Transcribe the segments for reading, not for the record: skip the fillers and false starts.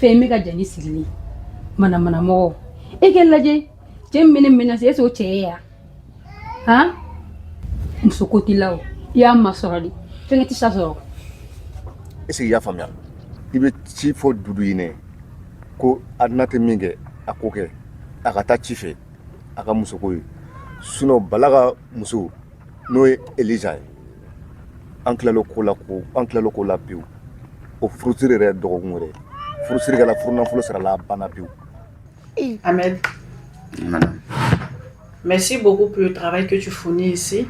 fɛn min ka jan ni sigili manamɔgɔ e k'e lajɛ cɛ min menace est-ce que cɛ ye ya han muso ko t'i la o i y'a masɔrɔ de fɛn tɛ sa sɔrɔ est-ce que i y'a faamuya i bɛ ci fɔ Dudu ɲinɛ ko Aruna tɛ min kɛ a ko kɛ a ka taa ci fɛ a ka muso ko ye sinon Bala ka muso n'o ye Eliza ye an tilalo ko la pewu o furusiri yɛrɛ dɔgɔkun wɛrɛ furusiri kɛla furunafolo sarala a banna pewu. Ahmed, merci beaucoup pour le travail que tu fournis ici.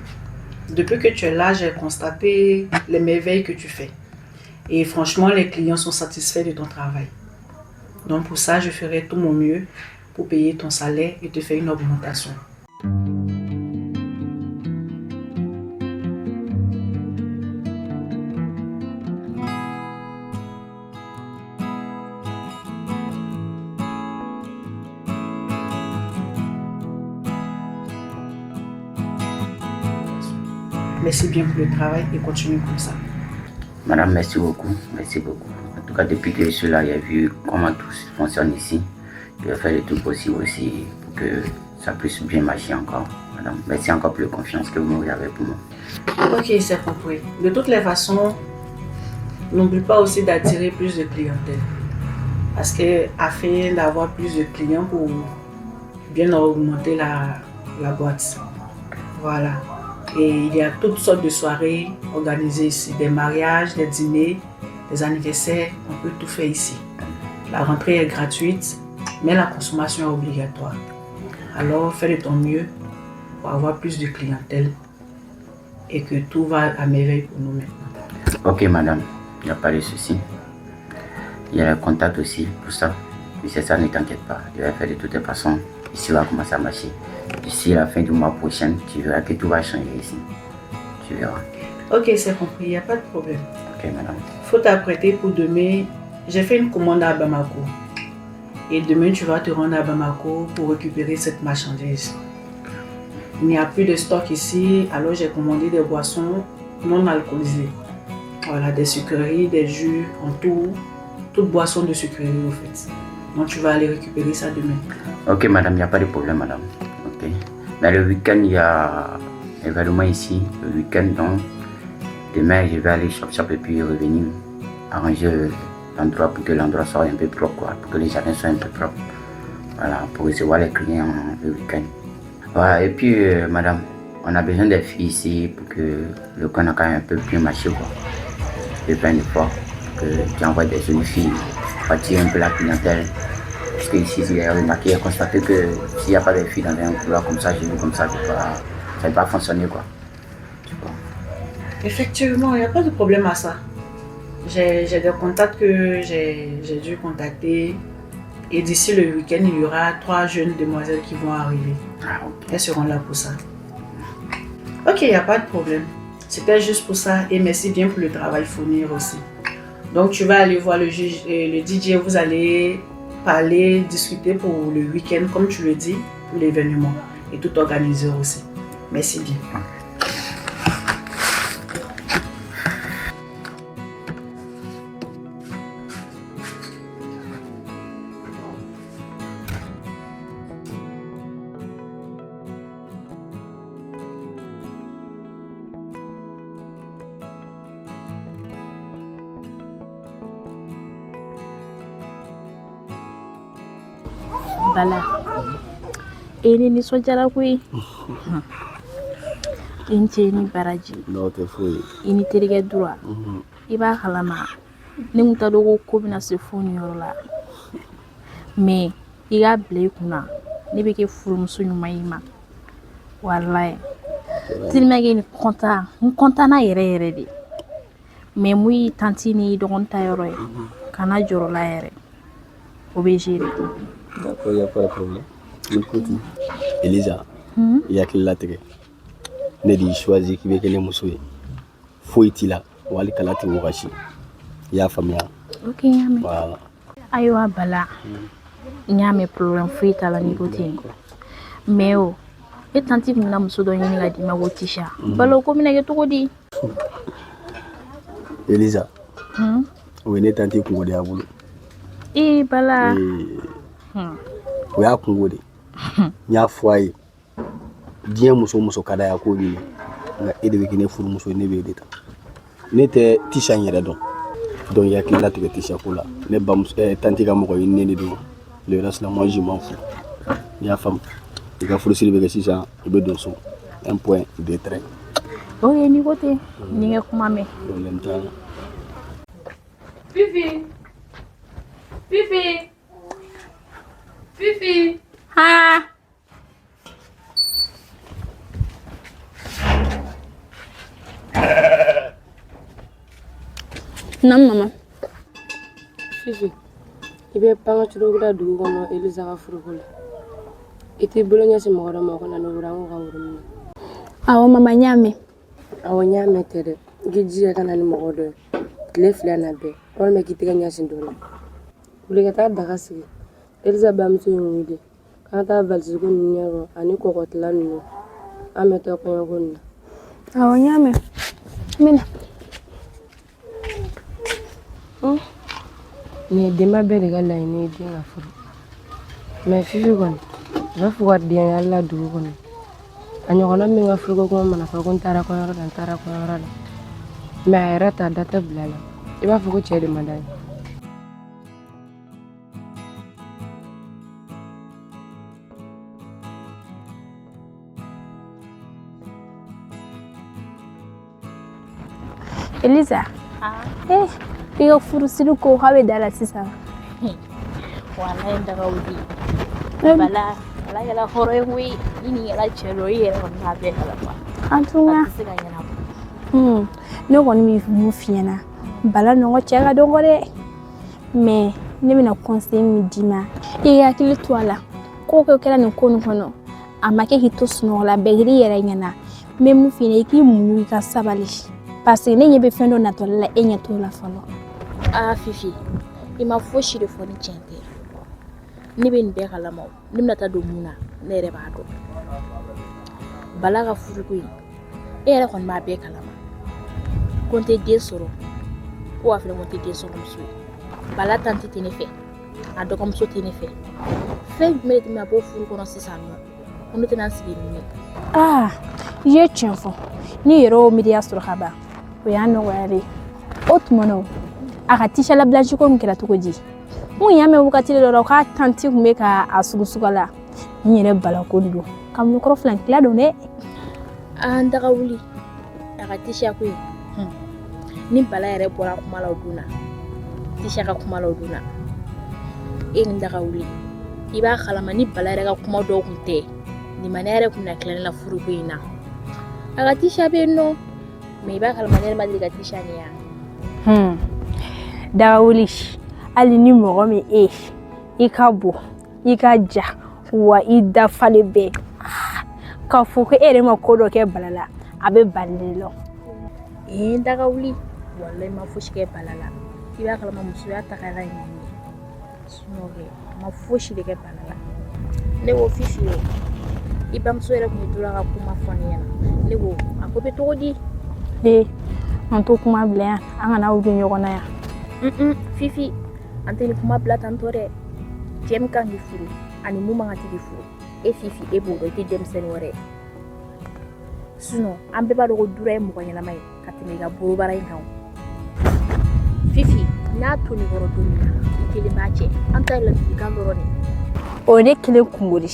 Depuis que tu es là, j'ai constaté les merveilles que tu fais. Et franchement, les clients sont satisfaits de ton travail. Donc pour ça, je ferai tout mon mieux pour payer ton salaire et te faire une augmentation. Merci bien pour le travail et continue comme ça. Madame, merci beaucoup, merci beaucoup. En tout cas, depuis que je suis là, j'ai vu comment tout fonctionne ici. Je vais faire le tout possible aussi pour que ça puisse bien marcher encore. Madame, merci encore pour la confiance que vous avez pour moi. Ok, c'est compris. De toutes les façons, n'oublie pas aussi d'attirer plus de clientèle. Parce qu'afin d'avoir plus de clients pour bien augmenter la boîte. Voilà. Et il y a toutes sortes de soirées organisées ici, des mariages, des dîners, des anniversaires, on peut tout faire ici. La rentrée est gratuite, mais la consommation est obligatoire. Alors fais de ton mieux pour avoir plus de clientèle et que tout va à merveille pour nous maintenant. Ok madame, il n'y a pas de souci. Il y a le contact aussi pour ça. Et c'est ça, ne t'inquiète pas, je vais faire de toutes les façons. Ici va commencer à marcher. D'ici la fin du mois prochain, tu verras que tout va changer ici. Tu verras. Ok, c'est compris, il n'y a pas de problème. Ok, madame. Faut t'apprêter pour demain. J'ai fait une commande à Bamako. Et demain, tu vas te rendre à Bamako pour récupérer cette marchandise. Il n'y a plus de stock ici, alors j'ai commandé des boissons non alcoolisées. Voilà, des sucreries, des jus, en tout. Toutes boissons de sucreries, au fait. Donc, tu vas aller récupérer ça demain. Ok, madame, il n'y a pas de problème, madame. Ok. Mais le week-end, il y a un événement ici. Le week-end, donc, demain, je vais aller shop et puis revenir arranger l'endroit pour que l'endroit soit un peu propre, quoi, pour que les jardins soient un peu propres. Voilà, pour recevoir les clients le week-end. Voilà, et puis, madame, on a besoin des filles ici pour que le camp a quand même un peu plus marché, quoi. Je fais un effort pour que tu envoies des jolies filles pour attirer un peu la clientèle. Parce que ici, j'ai remarqué, j'ai constaté que s'il n'y a pas de filles dans un couloir comme ça, j'ai vu comme ça, ça ne va pas fonctionner, quoi. Effectivement, il n'y a pas de problème à ça. J'ai des contacts que j'ai dû contacter. Et d'ici le week-end, il y aura 3 jeunes demoiselles qui vont arriver. Ah, ok. Elles seront là pour ça. Ok, il n'y a pas de problème. C'était juste pour ça. Et merci bien pour le travail fourni aussi. Donc, tu vas aller voir le juge et le DJ. Vous allez parler, discuter pour le week-end, comme tu le dis, pour l'événement. Et tout organiser aussi. Merci bien. Bala, ini nisojala kui. Inche ni baraji. No te fui. Ini terige dura. Iba halama. Ni mutadogo ko bina se foni yorola. Me iga ble kuna. Ni beke furumuso nyuma yima. Wallahi. Tilmage ni konta na yere de. Me mui tanti ni dogonta yoro e. Kana jorola yere. Obejiri. D'accord, il n'y a pas de problème. Écoute, Elisa, il y a qui l'a tiré. Ne dit choisi qui veut que les moussoui. Faut y là, ou aller calati ou rachi. Il y a famille. Ok, yame. Voilà. Ayo Bala. Nyame problème free tala ni côté. Mais oh, et tanti kuna musodo yini ga di magotisha. Balo ko mina geto di. Elisa. Oui, ne tanti ko de abulu. Bala. O y'a kungo de. N y'a fɔ a ye diɲɛ muso muso ka d'a ye a k'o ɲini nka e de bɛ kɛ ne furumuso ye ne b'e de ta ne tɛ Tisha in yɛrɛ dɔn donc i hakili latigɛ Tisha ko la ne bamuso tanti ka mɔgɔ ye ne de don le reste là moi je m'en fous i y'a faamu i ka furusiri bɛ kɛ sisan i bɛ don so un point deux traits. O ye ni ko ten ni ŋa kuma mɛn. Problème t'a la. Fifi. Fifi. Fifi. Ha. Non maman. Fifi, i bɛ pan ka cogo da dugu kɔnɔ Elisa ka furuko la. I t'i bolo ɲɛsin mɔgɔ dɔ ma o kana n'o wura an k'o ka wuri minɛ. Awɔ mama n y'a mɛn. Awɔ n y'a mɛn tɛ dɛ. I k'i jija ka na ni mɔgɔ dɔ ye. Tile fila na bɛɛ walima k'i tɛgɛ ɲɛsin dɔ la. Wuli ka taa daga sigi. Elisa bamuso ye n wele. K'an taa valise ko ninnu ɲɛdɔn ani kɔkɔtila ninnu. An bɛ taa kɔɲɔko nin na. Awɔ n y'a mɛn. N bɛ na. Nin ye denba bɛɛ de ka laɲini ye den ka furu. Mais Fifi kɔni a bɛ fɔ ka den hali la dugu kɔnɔ. A ɲɔgɔnna min ka furuko kuma mana fɔ ko n taara kɔɲɔyɔrɔ la n taara kɔɲɔyɔrɔ la. Mais a yɛrɛ ta da tɛ bila la. I b'a fɔ ko cɛ de ma d'a ye. Elisa. I ka furusiri ko k'a bɛ da la sisan. Wallahi daga wuli. Bala kɛla hɔrɔn ye koyi. I ni yɛrɛ cɛ dɔ i yɛrɛ kɔni b'a bɛɛ kalama. An tun ka. A tɛ se ka ɲɛnabɔ. Ne kɔni bɛ mun f'i ɲɛna Bala nɔgɔ cɛ ka dɔgɔ dɛ mais ne bɛna conseil min d'i ma i hakili to a la ko kɛra nin ko nin kɔnɔ a ma kɛ k'i to sunɔgɔ la bɛɛ i yɛrɛ ɲɛna n bɛ mun f'i ɲɛna i k'i muɲu i ka sabali parce que ne ɲɛ bɛ fɛn dɔ natɔla la e ɲɛ t'o la fɔlɔ. Fifi i ma fosi de fɔ ni tiɲɛ tɛ ne bɛ nin bɛɛ kalama ne bɛna taa don mun na ne yɛrɛ b'a dɔn Bala ka furuko in e yɛrɛ kɔni b'a bɛɛ kalama ko n tɛ den sɔrɔ ko a fɛnɛ ko n tɛ den sɔrɔ muso ye Bala tanti tɛ ne fɛ a dɔgɔmuso tɛ ne fɛ fɛn jumɛn de tɛmɛ a b'o furu kɔnɔ sisan nɔ ko ne tɛna n sigi nin ye. I ye tiɲɛ fɔ ni yɛrɛ y'o miiriya sɔrɔ ka ban o y'a nɔgɔya de o tuma na a ka Tisha lablanche ko min kɛra cogo di mun y'a mɛn wagati dɔ la k'a tanti tun bɛ ka a sugusuga la n yɛrɛ Bala ko de don kamalenkɔrɔ filankila don dɛ. An daga wuli a ka Tisha ko ye ni Bala yɛrɛ bɔra kuma la o don na Tisha ka kuma la o don na e ni daga wuli i b'a kalama ni Bala yɛrɛ ka kuma dɔw kun tɛ nin ma ne yɛrɛ kun na tila ne la furuko in na a ka Tisha bɛ yen nɔ mais i b'a kalama ne yɛrɛ ma deli ka Tisha ni yan. Daga wuli hali ni mɔgɔ min i ka bon i ka ja wa i dafalen bɛɛ k'a fɔ ko e yɛrɛ ma ko dɔ kɛ Bala la a bɛ bali de la. Daga wuli wallahi ma fosi kɛ Bala la i b'a kalama musoya tagara yen sinon ma fosi de kɛ Bala la ne ko Fifi ye i bamuso yɛrɛ kun tora ka kuma fɔ ne ɲɛna ne ko a ko bɛ cogo di. An to kuma bila yan an kana wuli ɲɔgɔn na yan. Fifi an tɛ ni kuma bila tantɔ dɛ cɛ min kan k'i furu ani mun man kan tɛ k'i furu e Fifi e b'o dɔn i tɛ denmisɛnnin wɛrɛ ye sinon an bɛɛ b'a dɔn ko Dura ye mɔgɔ ɲɛnama ye ka tɛmɛ i ka bolobara in kan Fifi n'a to nin kɔrɔ don min na i kelen b'a cɛ an ta ye ladilikan dɔrɔn de. O ne kelen kungo de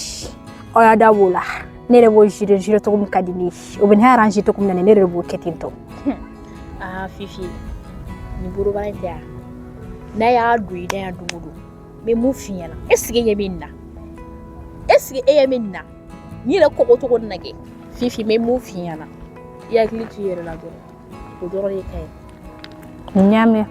aw y'a da b'o la ne yɛrɛ b'o gérer cogo min ka di ne ye o bɛ ne arranger cogo min na ne yɛrɛ b'o kɛ ten tɔ. Fifi nin bolobara in tɛ yan n'a y'a don i da yan don o don n bɛ mun f'i ɲɛna est-ce que e ɲɛ bɛ nin na est-ce que e ɲɛ bɛ nin na nin yɛrɛ kɔgɔ cogo nin na kɛ Fifi n bɛ mun f'i ɲɛna i hakili to i yɛrɛ la dɔrɔn o dɔrɔn de ka ɲi. N y'a mɛn.